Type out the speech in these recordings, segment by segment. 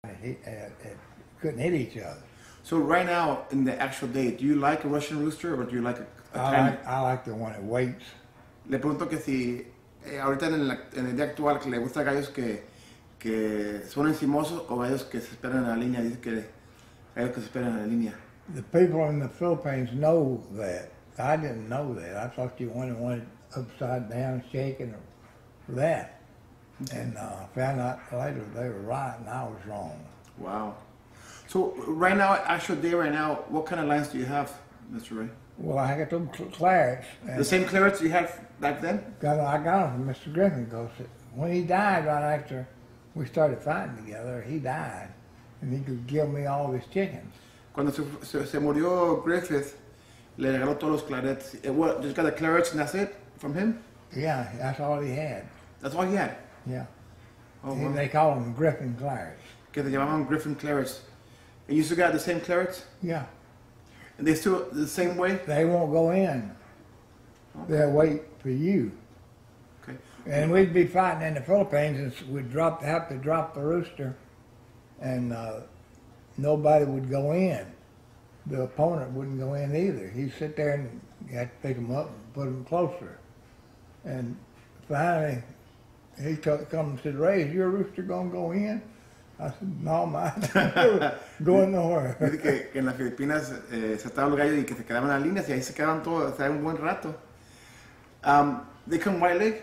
couldn't hit each other. So right now, in the actual day, do you like a Russian rooster or do you like I like the one that waits. Le pregunto que si ahorita en el día actual que le gusta gallos que son encimosos o gallos que se esperan en la línea. Dice que gallos que se esperan en la línea. The people in the Philippines know that. I didn't know that. I thought you wanted upside down, shaking, or that. And found out later they were right and I was wrong. Wow. So right now, actual day right now, what kind of lines do you have, Mr. Ray? Well, I got them clarets. The same clarets you had back then? I got them from Mr. Griffin because when he died, right after we started fighting together, he died, and he could give me all his chickens. Cuando se murió Griffith, le regaló todos los clarets. What, just got the clarets and that's it from him? Yeah, that's all he had. That's all he had? Yeah. Oh, wow. They call them Griffin clarets. Que te llamaban Griffin clarets. And you still got the same clarets? Yeah. And they still the same way? They won't go in. Okay. They'll wait for you. Okay. And we'd be fighting in the Philippines, and we'd have to drop the rooster, and nobody would go in. The opponent wouldn't go in either. He'd sit there and you had to pick him up and put him closer. And finally, he come and said, "Ray, is your rooster gonna go in?" I said, "No, mine going nowhere." Dice que en las Filipinas se estaban los gallos y que se quedaban en las líneas y ahí se quedaban todos, hasta un buen rato. They come white leg?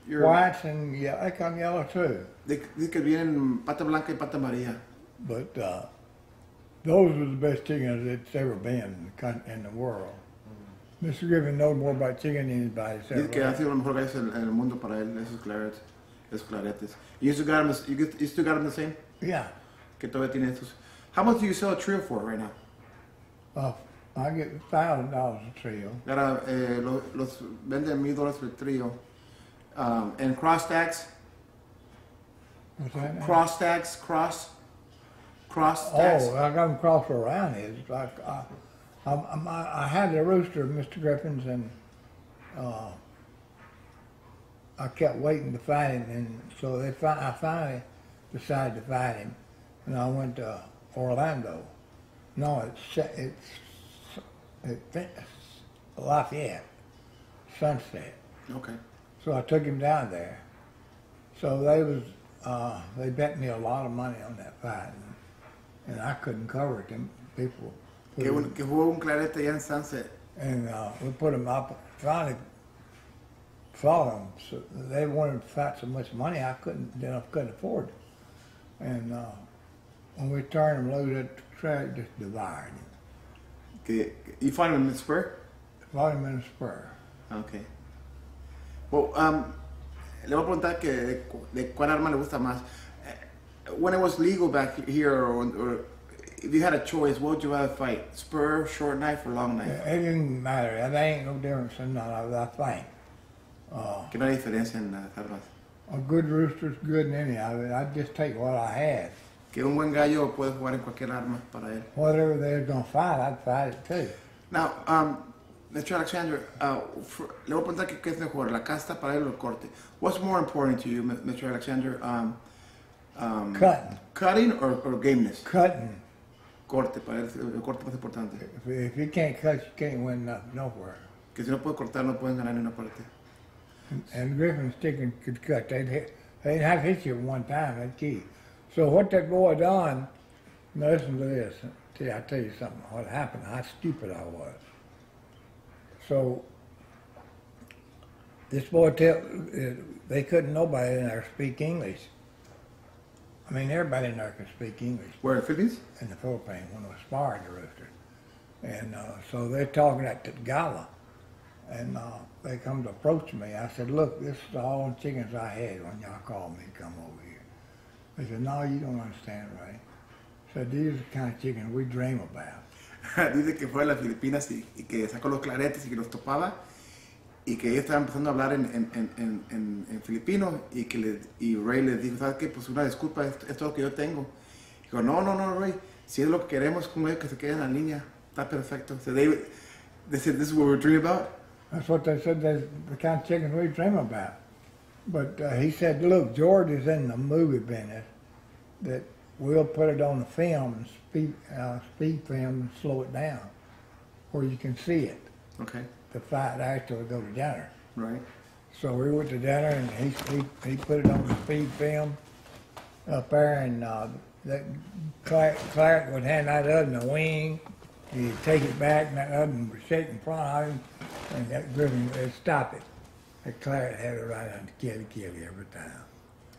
Your whites and yeah, they come yellow too. Dice que vienen pata blanca y pata amarilla. But those are the best chickens that's ever been in the world. Mr. Griffin knows more about chicken than anybody. Dice que han sido los mejores gallos en el mundo para él, esos claretes. You still got them, you still got them the same? Yeah. Que todavía tiene estos. How much do you sell a trio for right now? I get $1,000 a trio. Los venden $1,000 for el trio. And cross stacks? What's that now? Cross stacks, cross stacks? Oh, I got them crossed around. It's like I had the rooster of Mr. Griffin's, and I kept waiting to fight him, and so I finally decided to fight him, and I went to Orlando. No, it's Lafayette, Sunset. Okay. So I took him down there. So they bet me a lot of money on that fight, and I couldn't cover it. Them people. Que jugó un clarete allá en Sunset. And we put him up. Finally fought them. So they wanted to fight so much money I couldn't afford it. And when we turned him loose, the track just devoured him. You fought him in the spur? Fought him in the spur. Okay. Well, le voy a preguntar que de cuál arma le gusta más. When it was legal back here, or if you had a choice, what would you rather fight? Spur, short knife, or long knife? It didn't matter. There ain't no difference in none of it, I think. ¿Qué no hay diferencia en las armas? A good rooster's good in any of it. I'd just take what I had. Que un buen gallo puede jugar en cualquier arma para él. Whatever they're going to fight, I'd fight it too. Now, Mr. Alexander, le voy a preguntar qué es mejor, la casta para él o el corte. What's more important to you, Mr. Alexander? Cutting. Cutting or gameness? Cutting. Corte, para él, el corte más importante. If you can't cut, you can't win nothing, nowhere. Que si no puede cortar, no pueden ganar ni una parte. And Griffin's chicken could cut. They'd have hit you one time, that's key. So what that boy done, now listen to this. I'll tell you something, what happened, how stupid I was. So this boy they couldn't nobody in there speak English. I mean, everybody in there could speak English. Where, in the Philippines? In the Philippines, when I was sparring the rooster. And so they're talking at the gala. And they come to approach me. I said, "Look, this is all the chickens I had when y'all called me to come over here." They said, "No, you don't understand, right?" I said, "These are the kind of chickens we dream about." Dice que fue a las Filipinas y que sacó los claretes y que los topaba y que ellos estaban empezando a hablar en filipino y Ray les dijo, ¿sabes qué? Pues una disculpa, esto es lo que yo tengo. Dijo, no, Ray, si es lo que queremos con ellos que se queden en la línea, está perfecto. So they said, this is what we're dreaming about? That's what they said, the kind of chickens we dream about. But he said, "Look, George is in the movie business, that we'll put it on the film, speed film, and slow it down where you can see it. Okay. The fight actually go to dinner. Right. So we went to dinner, and he put it on the speed film up there, and that Clarence would hand that oven a wing. He'd take it back, and that oven would shake in front of him, and that Griffin would stop it. That Clarence had it right on to kill every time.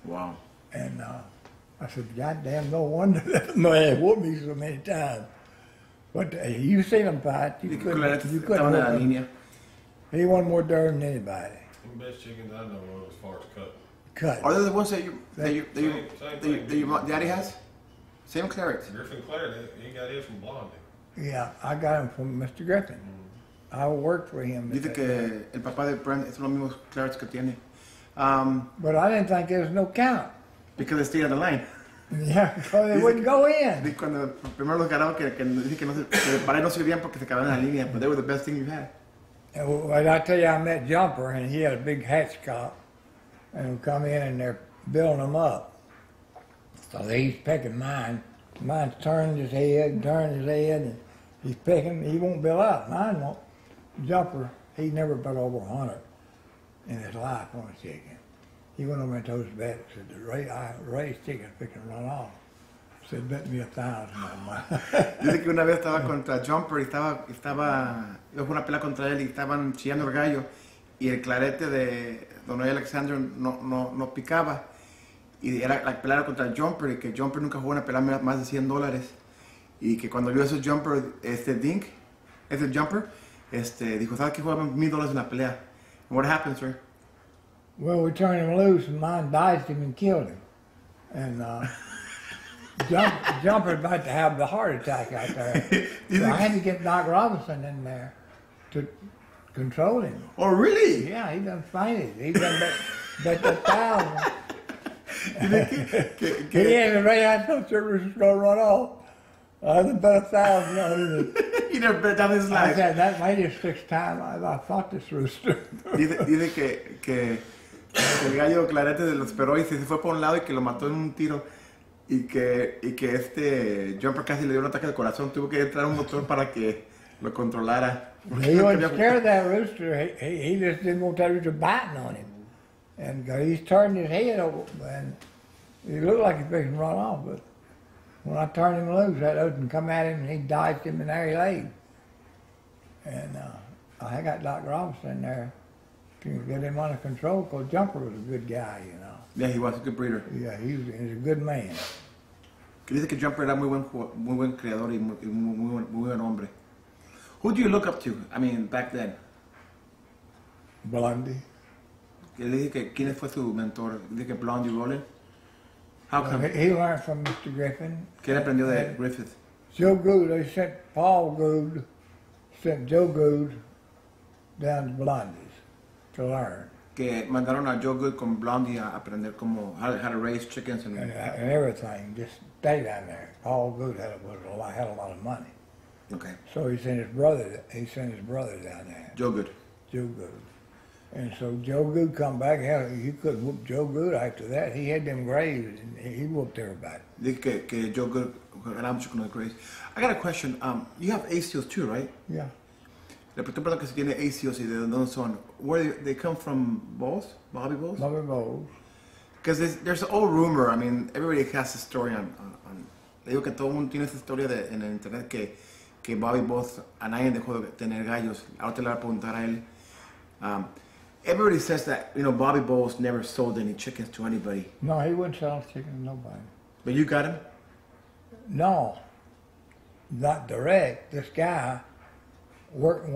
Wow. And I said, God damn, no wonder that man whooped me so many times. But you seen him fight, you couldn't whoop him. He won more dirt than anybody. The best chickens I know of as far as Cut. Are they the ones that your daddy has? Same Claret. Griffin Claret, he got his from Blondie. Yeah, I got him from Mr. Griffin. I worked for him. Dice que el papá de Brent es los mismos Clarets que tiene. But I didn't think there was no count. Because they stayed on the line. Yeah, because they wouldn't go in. Dice cuando primero los ganaron que dice que el pared no servían porque se acababan en la línea, but they were the best thing you had. Well, I tell you, I met Jumper, and he had a big hatchcock, and we come in, and they're building them up. So he's picking mine. Mine's turning his head, and he's picking. He won't build up. Mine won't. Jumper, he never built over 100 in his life on a chicken. He went over and told his vet, said, the raised chicken's fixing to run off. Said, bet me 1,000 on mine. Dice que una vez estaba contra Jumper y fue una pelea contra él y estaban chillando el gallo y el clarete de Don Alexander no picaba y era la pelea contra Jumper y que Jumper nunca jugó una pelea más de $100 y que cuando vio ese Jumper, Jumper, dijo, ¿sabes qué? Jugaban $1,000 en la pelea. And what happened, sir? Well, we turned him loose, and mine diced him and killed him. And Jumper about to have the heart attack out there. So I had to get Doc Robinson in there to control him. Oh, really? Yeah, he done fainted. He done bet the 1,000. He had ready. I thought the rooster was going to run off. I done bet 1,000 on him. He never bet down his life. I said, that made it 6 times I fought this rooster. Dice que el gallo clarete lo esperó y se fue por un lado y que lo mató en un tiro y que Jumper casi le dio un ataque de corazón, tuvo que entrar un doctor para que lo controlara. He wasn't scared of that rooster. He just didn't want that rooster biting on him. And he's turned his head over, and he looked like he's fixing to run off, but when I turned him loose, that ocean come at him and he diced him and there he laid. And I got Doc Robinson in there to get him under control, because Jumper was a good guy, you know. Yeah, he was a good breeder. Yeah, he was a good man. Que dice que Jumper era muy buen creador y muy buen hombre. Who do you look up to? I mean, back then. Blondie. Que le dije que quién fue su mentor. Dice que Blondie Rollin. How come? He learned from Mr. Griffin. ¿Qué le aprendió de Griffith? Joe Good, they sent Paul Good, sent Joe Good down to Blondie's to learn. Que mandaron a Joe Good con Blondie a aprender como how to raise chickens and everything. Just stay down there. Paul Good had a lot of money. Okay. So he sent his brother. Down there. Joe Good. Joe Good. And so Joe Good come back. Hell, you couldn't whoop Joe Good after that. He had them graves, and he whooped everybody. Dice que Joe Good ganaba mucho con los graves. I got a question. You have ACOs too, right? Yeah. Le pregunto que si tiene ACOs y de dónde son. Where they come from? Bowles? Bobby Bowles? Bobby Bowles. Because there's an old rumor. I mean, everybody has a story on. Le digo que todo el mundo tiene esa historia en el internet que Bobby Bowles a nadie dejó de tener gallos. Ahora te le voy a preguntar a él. Everybody says that, you know, Bobby Bowles never sold any chickens to anybody. No, he wouldn't sell chicken to nobody. But you got him? No, not direct. This guy worked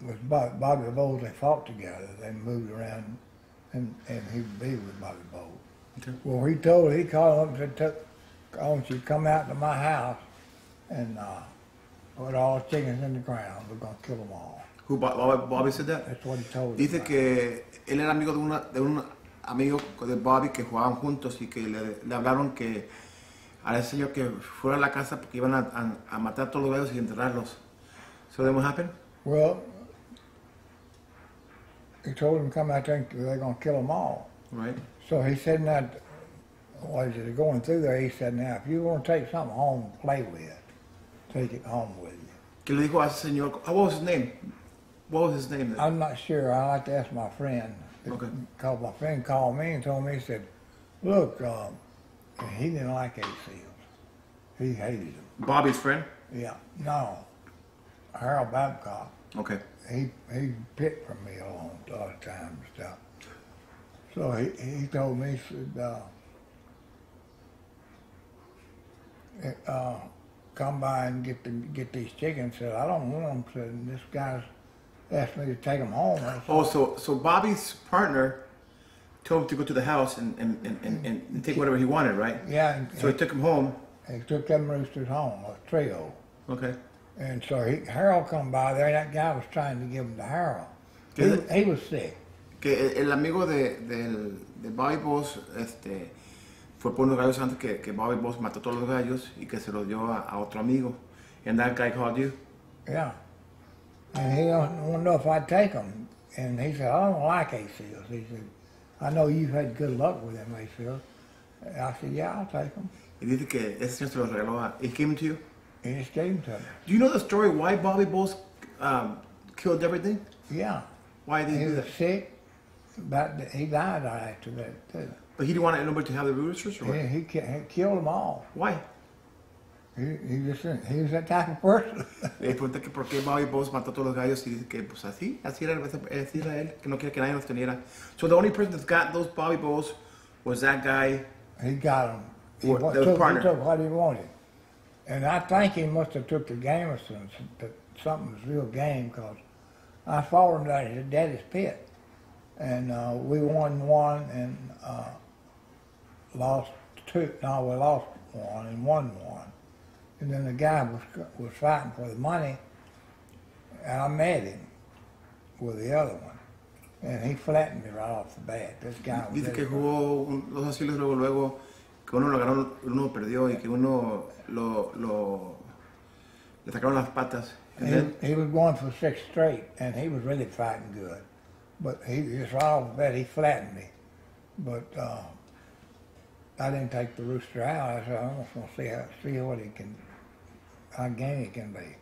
with Bobby Bowles. They fought together. They moved around, and he would be with Bobby Bowles. Okay. Well, he called him and said, I want you to come out to my house and put all the chickens in the ground. We're going to kill them all. Who, Bobby said that? That's what he told Dice him. que él era amigo de un amigo de Bobby que jugaban juntos y que le hablaron que a ese señor que fuera a la casa porque iban a matar a todos los gallos y enterrarlos. So then what happened? Well, he told him to come out there and they're going to kill them all. Right. So he said that was going through there, he said, now, if you want to take something home to play with, take it home with you. ¿Qué le dijo a ese señor? What was his name? What was his name? I'm not sure. I like to ask my friend. Okay. Because my friend called me and told me, he said, look, he didn't like eight seals. He hated them. Bobby's friend? Yeah. No. Harold Babcock. Okay. He picked from me a lot of times and stuff. So he told me, he said, come by and get these chickens. Said, I don't want them. Said, this guy's asked me to take them home. Said, Oh, so Bobby's partner told him to go to the house and take whatever he wanted, right? yeah. So he took him home. He took them roosters home, a trio. Okay. And so Harold come by there, and that guy was trying to give them to Harold. He was sick. Que el amigo de Bobby Boss fue por unos gallos antes que Bobby Boss mató todos los gallos y que se los dio a otro amigo. And that guy called you? Yeah. And he wanted to know if I'd take them. And he said, I don't like ACLs. He said, I know you've had good luck with them ACLs. I said, yeah, I'll take them. Y dice que ese señor se los regaló a... He gave them to you? He just gave them to me. Do you know the story why Bobby Boss killed everything? Yeah. Why did he He do was that? sick. He died after that, too. But he didn't want anybody to have the roosters? Or what? He killed them all. Why? He was that type of person. Le pregunté que por qué Bobby Boss mató a todos los gallos y dice que pues así era él, que no quiere que nadie los teniera. So the only person that got those Bobby Boss was that guy. He got them. He The partner. took what he wanted. And I think he must have took the Gamersons, something was real game, because I followed him down to his daddy's pit. And we won one and lost two. No, we lost one and won one. And then the guy was fighting for the money, and I met him with the other one. And he flattened me right off the bat. This guy was Dice que jugó dos asilos luego que uno lo ganó, uno perdió y que uno le sacaron las patas. He was going for 6 straight, and he was really fighting good. But he just right off the bat, he flattened me. But I didn't take the rooster out. I said, I'm just going to see what he can, how game he can be.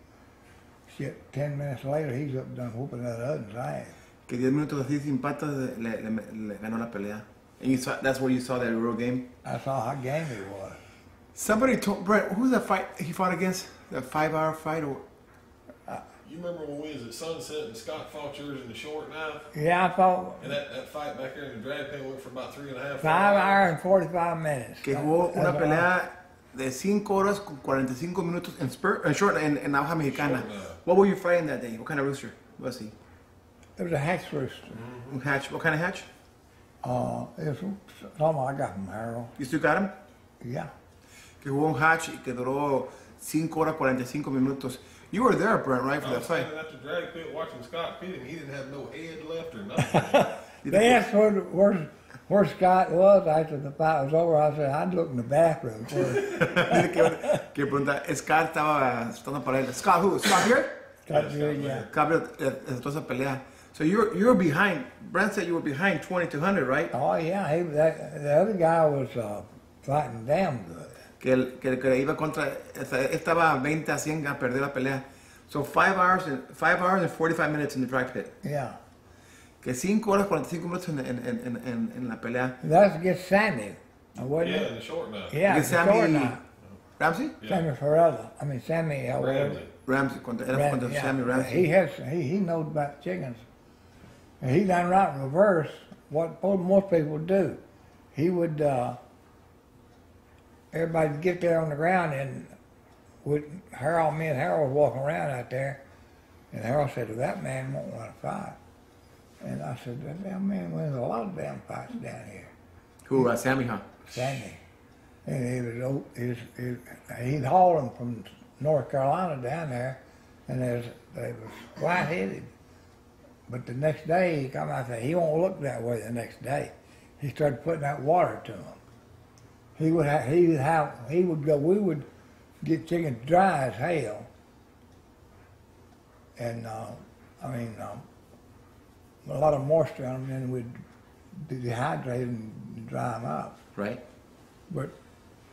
Shit, 10 minutes later, he's up done whooping that other's ass. Que 10 minutos así sin patas le ganó la pelea. And that's where you saw that real game? I saw how game he was. Somebody told Brett, who's that fight he fought against? That 5-hour fight? Or You remember when we was at Sunset and Scott fought yours in the short knife? Yeah, I thought And that fight back there in the drag pen went for about 3.5 5 hours and 45 minutes. que jugó una pelea de 5 horas con 45 minutos en navaja mexicana. What were you fighting that day? What kind of rooster was he? It was a hatch rooster. Un hatch. What kind of hatch? It was something I got from Harold. You still got him? Yeah. Que jugó un hatch y que duró 5 horas 45 minutos. You were there, Brent, right, for I that was fight? standing at the drag pit watching Scott pit him. He didn't have no head left or nothing. They asked where Scott was after the fight was over. I said, I'd look in the bathroom first. Dice que pregunta, Scott estaba para él. Scott who? Scott here? Scott did, yeah. Scott toda esa pelea. So you're behind. Brent said you were behind 20-200, right? Oh, yeah. The other guy was fighting damn good. Que iba contra, estaba 20-100 a perder la pelea. So 5 hours and 45 minutes in the drag pit. Yeah. Que 5 horas 45 minutos en la pelea. That's against Sammy, wasn't Yeah, it? in the short knife. Yeah, Against the Sammy short knife. Ramsey? Yeah. Sammy Farella. I mean, Sammy. Ramsey. Ramsey, era contra Yeah. Sammy Ramsey. He knows about chickens. And he done right in reverse what most people do. He would, everybody would get there on the ground and me and Harold was walking around out there, and Harold said, well, that man won't want to fight. And I said, that damn man wins a lot of damn fights down here. Who, Sammy, huh? Sammy. And he'd haul them from North Carolina down there, and they was white-headed. But the next day, he come out and said, he won't look that way the next day. He started putting out water to them. We would get chickens dry as hell. And, a lot of moisture on them, and we'd dehydrate them and dry them up. Right. but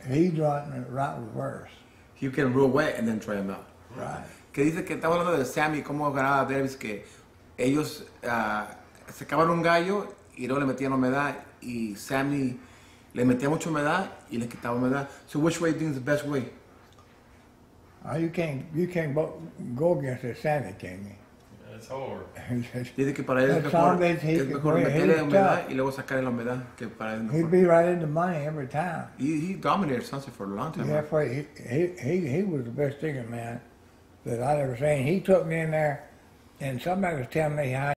he's running it right reverse. He can real wet and then try him out. Right. Que dice que estaba hablando de Sammy, cómo ganaba Davis, que ellos sacaban un gallo y luego le metían humedad y Sammy le metía mucha humedad y le quitaba humedad. So which way do you think is the best way? You can't go against the Sammy, can you? That's hard. Dice que para él es mejor meterle humedad y luego sacarle la humedad, que para él es He'd mejor. be right in the money every time. He dominated Sunset for a long time. Yeah, he was the best singing man that I'd ever seen. He took me in there, and somebody was telling me how